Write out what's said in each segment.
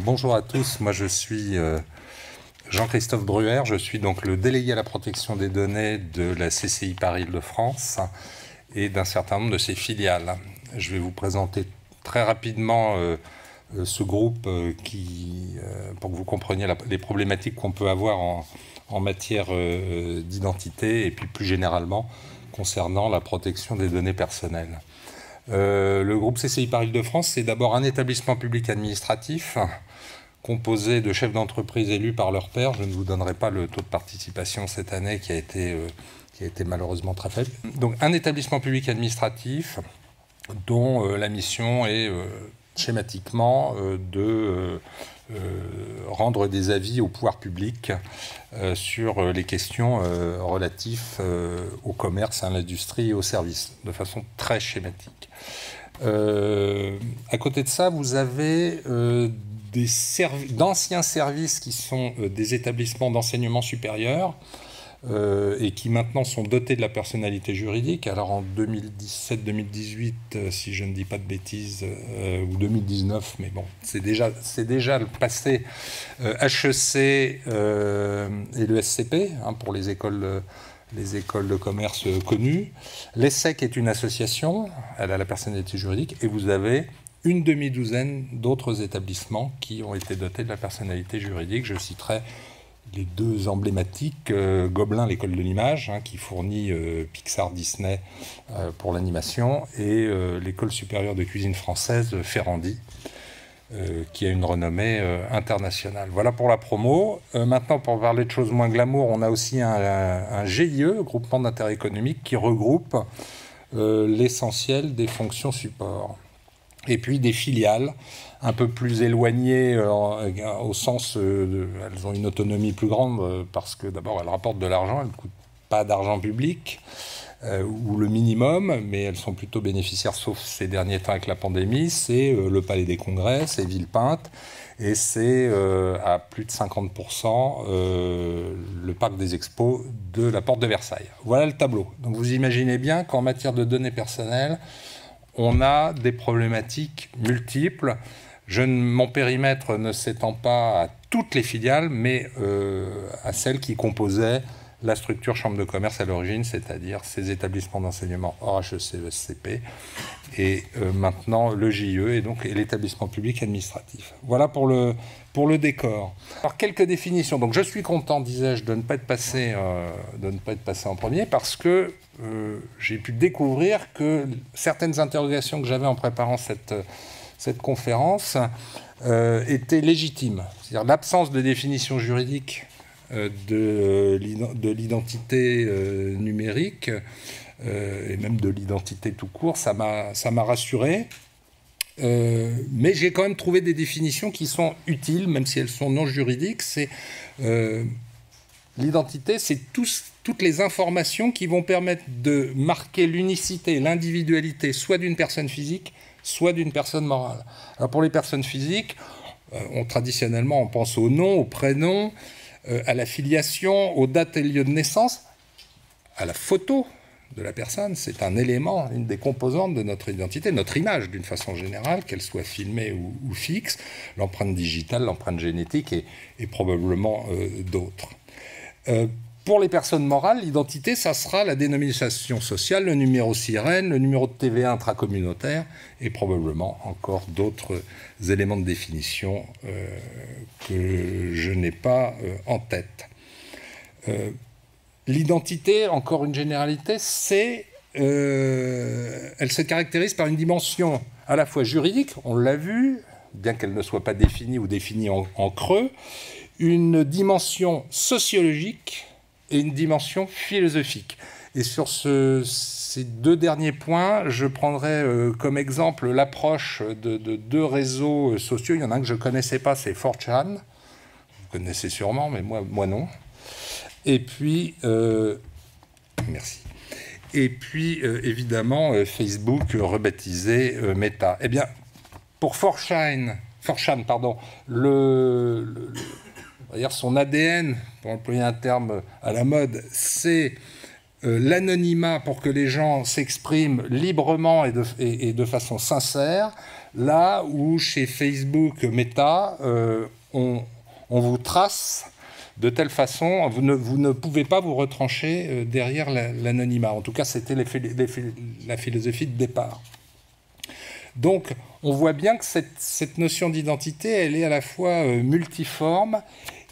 Bonjour à tous, moi je suis Jean-Christophe Bruer, je suis donc le délégué à la protection des données de la CCI Paris-Île-de-France et d'un certain nombre de ses filiales. Je vais vous présenter très rapidement ce groupe pour que vous compreniez les problématiques qu'on peut avoir en matière d'identité et puis plus généralement concernant la protection des données personnelles. Le groupe CCI Paris-Île-de-France, c'est d'abord un établissement public administratif composé de chefs d'entreprise élus par leur pairs. Je ne vous donnerai pas le taux de participation cette année qui a été malheureusement très faible. Donc un établissement public administratif dont la mission est schématiquement de rendre des avis au pouvoir public sur les questions relatives au commerce, à l'industrie et aux services, de façon très schématique. À côté de ça, vous avez d'anciens services qui sont des établissements d'enseignement supérieur et qui maintenant sont dotés de la personnalité juridique. Alors en 2017-2018, si je ne dis pas de bêtises, ou 2019, mais bon, c'est déjà le passé, HEC et le SCP, pour les écoles de commerce connues. L'ESSEC est une association, elle a la personnalité juridique, et vous avez une demi-douzaine d'autres établissements qui ont été dotés de la personnalité juridique. Je citerai les deux emblématiques, Gobelin, l'école de l'image, qui fournit Pixar, Disney pour l'animation, et l'école supérieure de cuisine française, Ferrandi, qui a une renommée internationale. Voilà pour la promo. Maintenant, pour parler de choses moins glamour, on a aussi un GIE, groupement d'intérêt économique, qui regroupe l'essentiel des fonctions support. Et puis des filiales un peu plus éloignées au sens elles ont une autonomie plus grande parce que d'abord elles rapportent de l'argent, elles ne coûtent pas d'argent public ou le minimum, mais elles sont plutôt bénéficiaires, sauf ces derniers temps avec la pandémie. C'est le Palais des Congrès, c'est Villepinte, et c'est à plus de 50% le parc des expos de la Porte de Versailles. Voilà le tableau. Donc vous imaginez bien qu'en matière de données personnelles, on a des problématiques multiples. Mon périmètre ne s'étend pas à toutes les filiales, mais à celles qui composaient la structure chambre de commerce à l'origine, c'est-à-dire ces établissements d'enseignement hors HEC, ESCP, et maintenant le GIE et donc l'établissement public administratif. Voilà pour le décor. Alors quelques définitions. Donc je suis content, disais-je, de ne pas être passé en premier parce que j'ai pu découvrir que certaines interrogations que j'avais en préparant cette conférence étaient légitimes. C'est-à-dire l'absence de définition juridique de l'identité numérique et même de l'identité tout court, ça m'a rassuré. Mais j'ai quand même trouvé des définitions qui sont utiles, même si elles sont non juridiques. L'identité, c'est toutes les informations qui vont permettre de marquer l'unicité, l'individualité, soit d'une personne physique, soit d'une personne morale. Alors pour les personnes physiques, traditionnellement, on pense au nom, au prénom, à la filiation, aux dates et lieux de naissance, à la photo de la personne. C'est un élément, une des composantes de notre identité, notre image d'une façon générale, qu'elle soit filmée ou fixe, l'empreinte digitale, l'empreinte génétique et probablement d'autres. Pour les personnes morales, l'identité, ça sera la dénomination sociale, le numéro SIREN, le numéro de TVA intracommunautaire et probablement encore d'autres éléments de définition que je n'ai pas en tête. L'identité, encore une généralité, elle se caractérise par une dimension à la fois juridique, on l'a vu, bien qu'elle ne soit pas définie ou définie en creux, une dimension sociologique et une dimension philosophique. Et sur ces deux derniers points, je prendrai comme exemple l'approche de deux réseaux sociaux. Il y en a un que je ne connaissais pas, c'est 4chan. Vous connaissez sûrement, mais moi non. Et puis, merci. Et puis, évidemment, Facebook rebaptisé Meta. Eh bien, pour 4chan, son ADN, pour employer un terme à la mode, c'est l'anonymat pour que les gens s'expriment librement et de façon sincère, là où chez Facebook Meta, on vous trace de telle façon, vous ne pouvez pas vous retrancher derrière l'anonymat. En tout cas, c'était la philosophie de départ. Donc, on voit bien que cette notion d'identité, elle est à la fois multiforme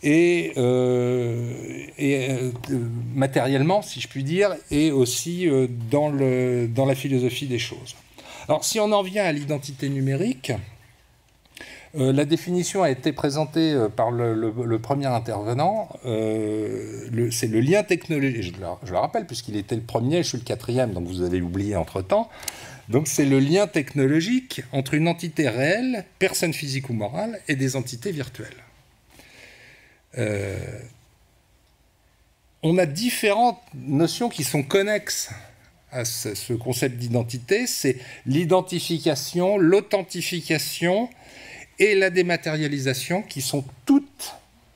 et matériellement, si je puis dire, et aussi dans la philosophie des choses. Alors, si on en vient à l'identité numérique, la définition a été présentée par le premier intervenant. C'est le lien technologique. Je le rappelle, puisqu'il était le premier, je suis le quatrième, donc vous avez oublié entre-temps. Donc c'est le lien technologique entre une entité réelle, personne physique ou morale, et des entités virtuelles. On a différentes notions qui sont connexes à ce concept d'identité. C'est l'identification, l'authentification et la dématérialisation qui sont toutes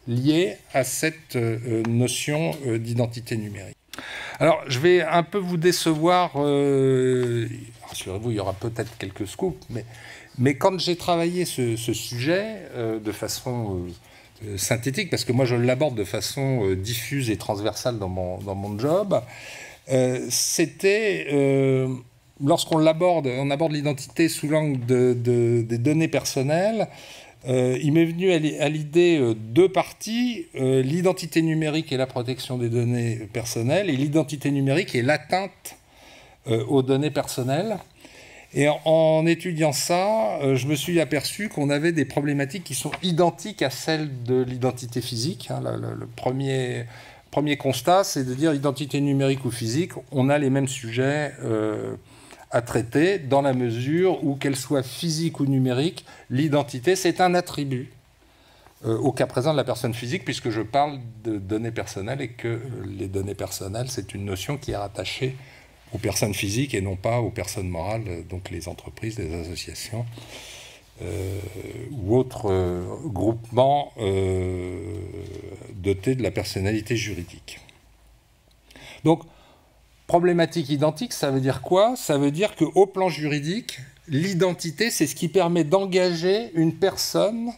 liées à cette notion d'identité numérique. Alors, je vais un peu vous décevoir. Rassurez-vous, il y aura peut-être quelques scoops, mais quand j'ai travaillé ce sujet de façon synthétique, parce que moi je l'aborde de façon diffuse et transversale dans mon job, c'était lorsqu'on aborde l'identité sous l'angle des données personnelles, il m'est venu à l'idée deux parties, l'identité numérique et la protection des données personnelles, et l'identité numérique et l'atteinte aux données personnelles. Et en étudiant ça, je me suis aperçu qu'on avait des problématiques qui sont identiques à celles de l'identité physique. Le premier constat, c'est de dire identité numérique ou physique, on a les mêmes sujets à traiter, dans la mesure où, qu'elle soit physique ou numérique, l'identité, c'est un attribut au cas présent de la personne physique, puisque je parle de données personnelles et que les données personnelles, c'est une notion qui est rattachée aux personnes physiques et non pas aux personnes morales, donc les entreprises, les associations ou autres groupements dotés de la personnalité juridique. Donc, problématique identique, ça veut dire quoi? Ça veut dire qu'au plan juridique, l'identité, c'est ce qui permet d'engager une personne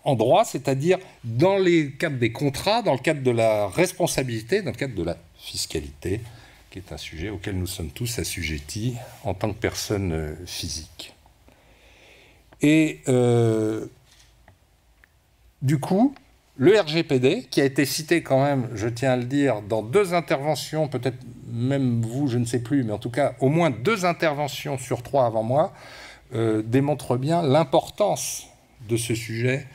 en droit, c'est-à-dire dans les cadres des contrats, dans le cadre de la responsabilité, dans le cadre de la fiscalité, qui est un sujet auquel nous sommes tous assujettis en tant que personnes physiques. Et du coup, le RGPD, qui a été cité quand même, je tiens à le dire, dans deux interventions, peut-être même vous, je ne sais plus, mais en tout cas, au moins deux interventions sur trois avant moi, démontre bien l'importance de ce sujet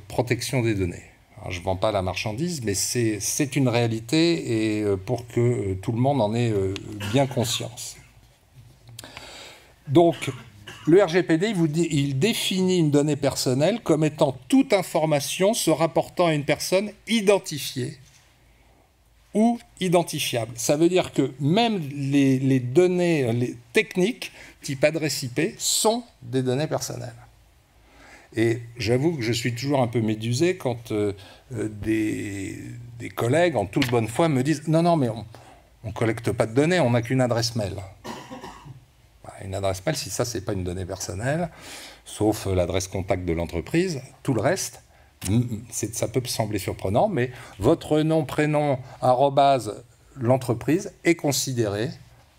protection des données. Alors, je ne vends pas la marchandise, mais c'est une réalité et pour que tout le monde en ait bien conscience. Donc, le RGPD, il définit une donnée personnelle comme étant toute information se rapportant à une personne identifiée ou identifiable. Ça veut dire que même les données les techniques, type adresse IP, sont des données personnelles. Et j'avoue que je suis toujours un peu médusé quand des collègues, en toute bonne foi, me disent « Non, mais on ne collecte pas de données, on n'a qu'une adresse mail. » Une adresse mail, si ça, ce n'est pas une donnée personnelle, sauf l'adresse contact de l'entreprise, tout le reste, ça peut sembler surprenant, mais votre nom, prénom, arrobase, l'entreprise est considéré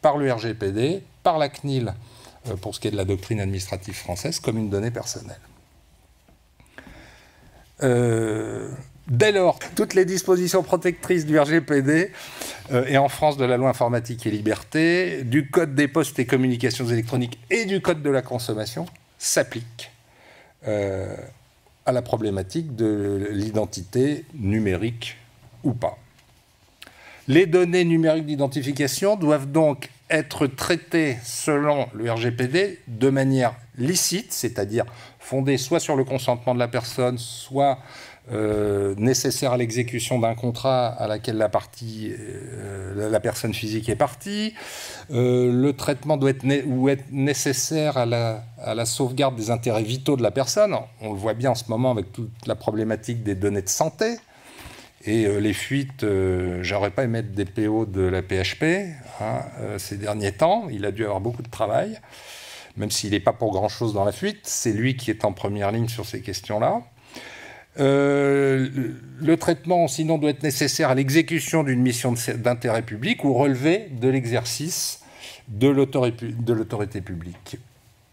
par le RGPD, par la CNIL, pour ce qui est de la doctrine administrative française, comme une donnée personnelle. Dès lors, toutes les dispositions protectrices du RGPD et en France de la loi informatique et liberté, du code des postes et communications électroniques et du code de la consommation s'appliquent à la problématique de l'identité numérique ou pas. Les données numériques d'identification doivent donc être traitées selon le RGPD de manière licite, c'est-à-dire fondée soit sur le consentement de la personne, soit nécessaire à l'exécution d'un contrat à laquelle la personne physique est partie. Le traitement doit être nécessaire à la sauvegarde des intérêts vitaux de la personne. On le voit bien en ce moment avec toute la problématique des données de santé. Et les fuites, j'aurais pas aimé être DPO de la PHP ces derniers temps. Il a dû avoir beaucoup de travail, même s'il n'est pas pour grand-chose dans la fuite. C'est lui qui est en première ligne sur ces questions-là. Le traitement, sinon, doit être nécessaire à l'exécution d'une mission d'intérêt public ou relever de l'exercice de l'autorité publique.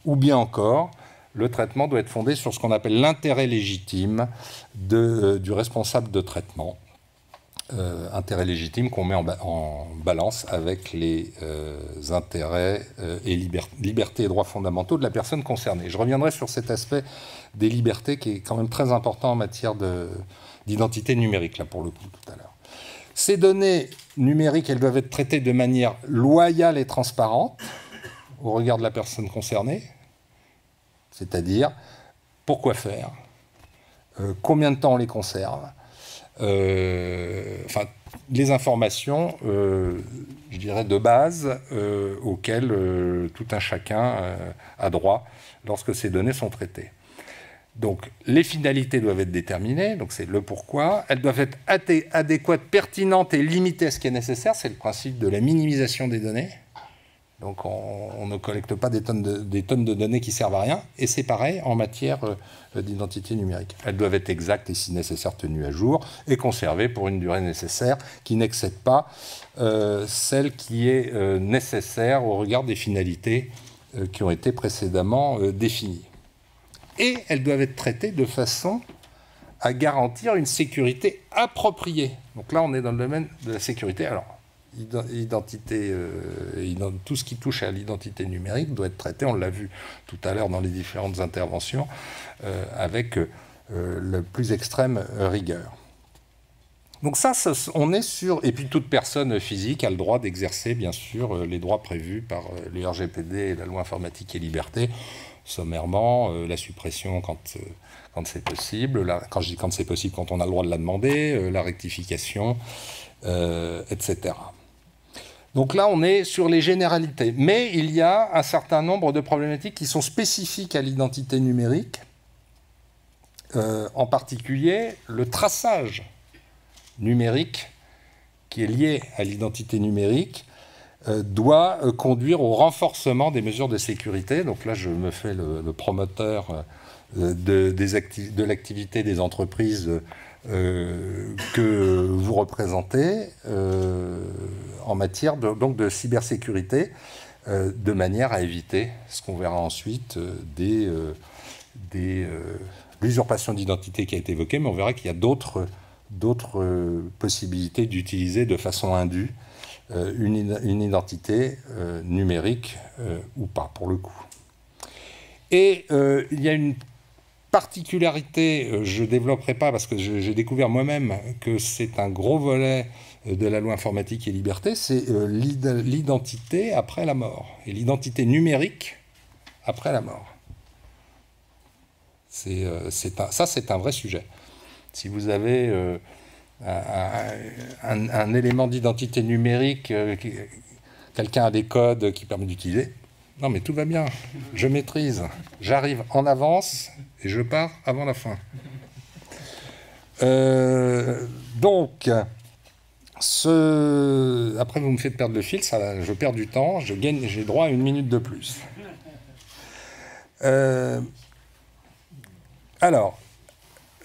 Ou bien encore, le traitement doit être fondé sur ce qu'on appelle l'intérêt légitime du responsable de traitement. Intérêt légitime qu'on met en balance avec les intérêts et libertés et droits fondamentaux de la personne concernée. Je reviendrai sur cet aspect des libertés qui est quand même très important en matière d'identité numérique, là pour le coup, tout à l'heure. Ces données numériques, elles doivent être traitées de manière loyale et transparente au regard de la personne concernée, c'est-à-dire pourquoi faire, combien de temps on les conserve, enfin, les informations, je dirais, de base auxquelles tout un chacun a droit lorsque ces données sont traitées. Donc, les finalités doivent être déterminées, donc c'est le pourquoi. Elles doivent être adéquates, pertinentes et limitées à ce qui est nécessaire. C'est le principe de la minimisation des données. Donc, on ne collecte pas des tonnes de données qui servent à rien. Et c'est pareil en matière d'identité numérique. Elles doivent être exactes et, si nécessaire, tenues à jour et conservées pour une durée nécessaire qui n'excède pas celle qui est nécessaire au regard des finalités qui ont été précédemment définies. Et elles doivent être traitées de façon à garantir une sécurité appropriée. Donc là, on est dans le domaine de la sécurité. Alors, identité, tout ce qui touche à l'identité numérique doit être traité, on l'a vu tout à l'heure dans les différentes interventions, avec la plus extrême rigueur. Donc ça, on est sur... Et puis toute personne physique a le droit d'exercer, bien sûr, les droits prévus par le RGPD et la loi informatique et liberté, sommairement, la suppression quand c'est possible, quand je dis quand c'est possible, quand on a le droit de la demander, la rectification, etc. Donc là, on est sur les généralités. Mais il y a un certain nombre de problématiques qui sont spécifiques à l'identité numérique, en particulier le traçage numérique qui est lié à l'identité numérique doit conduire au renforcement des mesures de sécurité. Donc là, je me fais le promoteur de l'activité des entreprises que vous représentez en matière de cybersécurité, de manière à éviter ce qu'on verra ensuite l'usurpation d'identité qui a été évoquée, mais on verra qu'il y a d'autres possibilités d'utiliser de façon indue une identité numérique ou pas, pour le coup. Et il y a une particularité, je ne développerai pas parce que j'ai découvert moi-même que c'est un gros volet de la loi informatique et liberté, c'est l'identité après la mort, et l'identité numérique après la mort. Ça, c'est un vrai sujet. Si vous avez un élément d'identité numérique, quelqu'un a des codes qui permettent d'utiliser, non mais tout va bien, je maîtrise, j'arrive en avance et je pars avant la fin. Donc, après vous me faites perdre le fil, je perds du temps, j'ai droit à 1 minute de plus. Alors,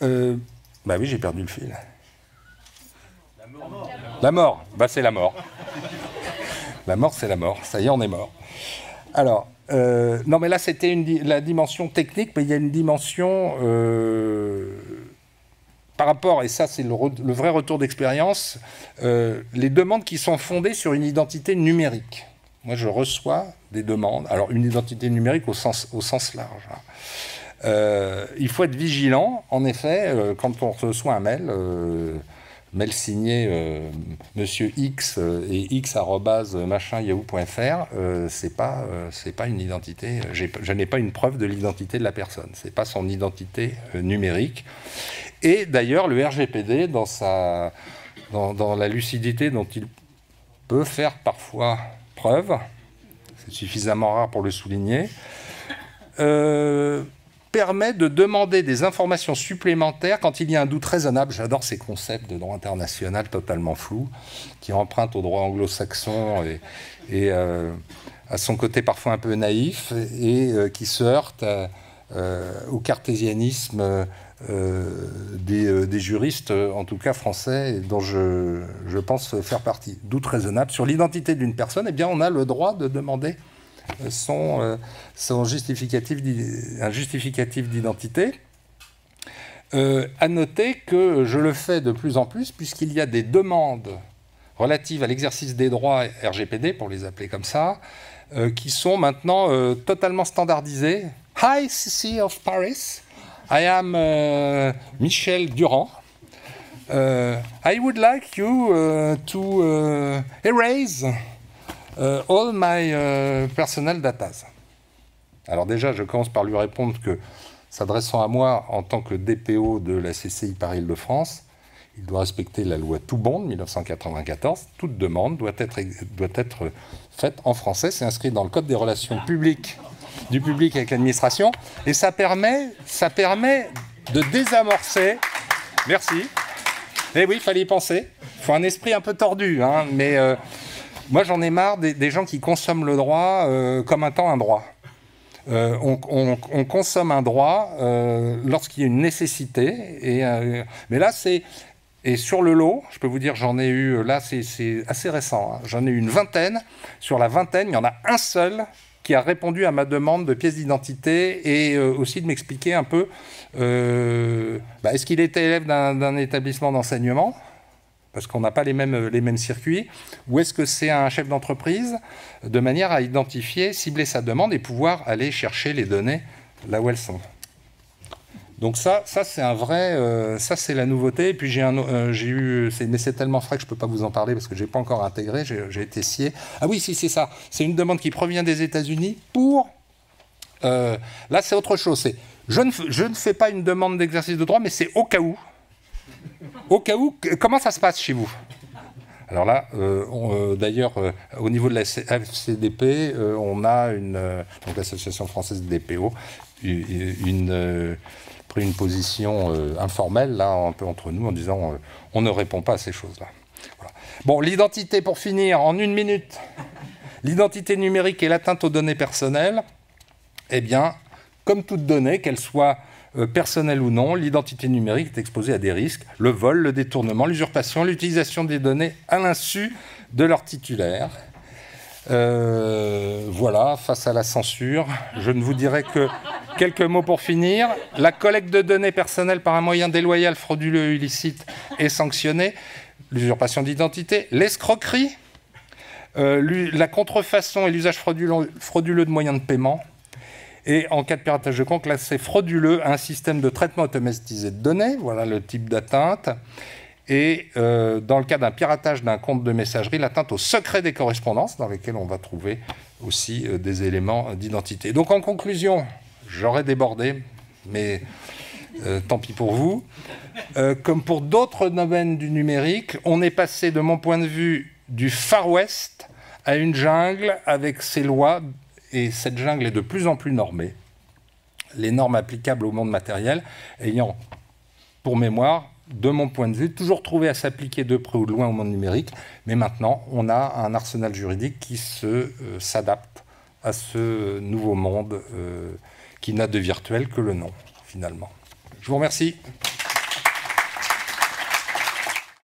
bah oui, j'ai perdu le fil. La mort, bah c'est la mort. La mort, c'est la mort. Ça y est, on est mort. Alors, non, mais là, c'était la dimension technique, mais il y a une dimension par rapport, et ça, c'est le vrai retour d'expérience, les demandes qui sont fondées sur une identité numérique. Moi, je reçois des demandes. Alors, une identité numérique au sens large. Il faut être vigilant, en effet, quand on reçoit un mail signé Monsieur X et x@yahoo.fr, c'est pas une identité. Je n'ai pas une preuve de l'identité de la personne. C'est pas son identité numérique. Et d'ailleurs, le RGPD, dans la lucidité dont il peut faire parfois preuve, c'est suffisamment rare pour le souligner, permet de demander des informations supplémentaires quand il y a un doute raisonnable. J'adore ces concepts de droit international totalement flous, qui empruntent au droit anglo-saxon et à son côté parfois un peu naïf, et qui se heurtent au cartésianisme des juristes, en tout cas français, dont je pense faire partie. Doute raisonnable sur l'identité d'une personne, eh bien on a le droit de demander un justificatif d'identité. À noter que je le fais de plus en plus, puisqu'il y a des demandes relatives à l'exercice des droits RGPD, pour les appeler comme ça, qui sont maintenant totalement standardisées. Hi, CC of Paris. I am Michel Durand. I would like you to erase all my personal data. Alors déjà, je commence par lui répondre que, s'adressant à moi en tant que DPO de la CCI Paris-Île-de-France, il doit respecter la loi Toubon de 1994. Toute demande doit être faite en français. C'est inscrit dans le Code des relations publiques du public avec l'administration. Et ça permet de désamorcer... Merci. Eh oui, il fallait y penser. Il faut un esprit un peu tordu, hein, mais moi j'en ai marre des gens qui consomment le droit comme un temps un droit. On consomme un droit lorsqu'il y a une nécessité. Mais là, c'est... Et sur le lot, je peux vous dire, j'en ai eu... Là, c'est assez récent. Hein, j'en ai eu une vingtaine. Sur la vingtaine, il y en a un seul qui a répondu à ma demande de pièce d'identité et aussi de m'expliquer un peu est-ce qu'il était élève d'un établissement d'enseignement, parce qu'on n'a pas les mêmes circuits, ou est-ce que c'est un chef d'entreprise, de manière à identifier, cibler sa demande et pouvoir aller chercher les données là où elles sont. Donc ça c'est un vrai... ça, c'est la nouveauté. Et puis j'ai eu... mais c'est tellement frais que je ne peux pas vous en parler parce que je n'ai pas encore intégré. J'ai été scié. Ah oui, si, c'est ça. C'est une demande qui provient des États-Unis pour... là, c'est autre chose. Je ne fais pas une demande d'exercice de droit, mais c'est au cas où. Au cas où... Comment ça se passe chez vous? Alors là, d'ailleurs, au niveau de la FCDP, on a donc l'Association française des DPO, pris une position informelle, là, un peu entre nous, en disant on ne répond pas à ces choses-là. Voilà. Bon, l'identité, pour finir, en une minute. L'identité numérique et l'atteinte aux données personnelles, eh bien, comme toute donnée, qu'elle soit personnelle ou non, l'identité numérique est exposée à des risques, le vol, le détournement, l'usurpation, l'utilisation des données à l'insu de leur titulaire. Voilà, face à la censure, je ne vous dirai que quelques mots pour finir. La collecte de données personnelles par un moyen déloyal, frauduleux, illicite est sanctionnée. L'usurpation d'identité, l'escroquerie, la contrefaçon et l'usage frauduleux de moyens de paiement. Et en cas de piratage de compte, là, c'est frauduleux à un système de traitement automatisé de données. Voilà le type d'atteinte. Et dans le cas d'un piratage d'un compte de messagerie, l'atteinte au secret des correspondances, dans lesquelles on va trouver aussi des éléments d'identité. Donc en conclusion, j'aurais débordé, mais tant pis pour vous. Comme pour d'autres domaines du numérique, on est passé, de mon point de vue, du Far West à une jungle avec ses lois, et cette jungle est de plus en plus normée. Les normes applicables au monde matériel ayant, pour mémoire, de mon point de vue, toujours trouvé à s'appliquer de près ou de loin au monde numérique, mais maintenant, on a un arsenal juridique qui s'adapte à ce nouveau monde qui n'a de virtuel que le nom, finalement. Je vous remercie.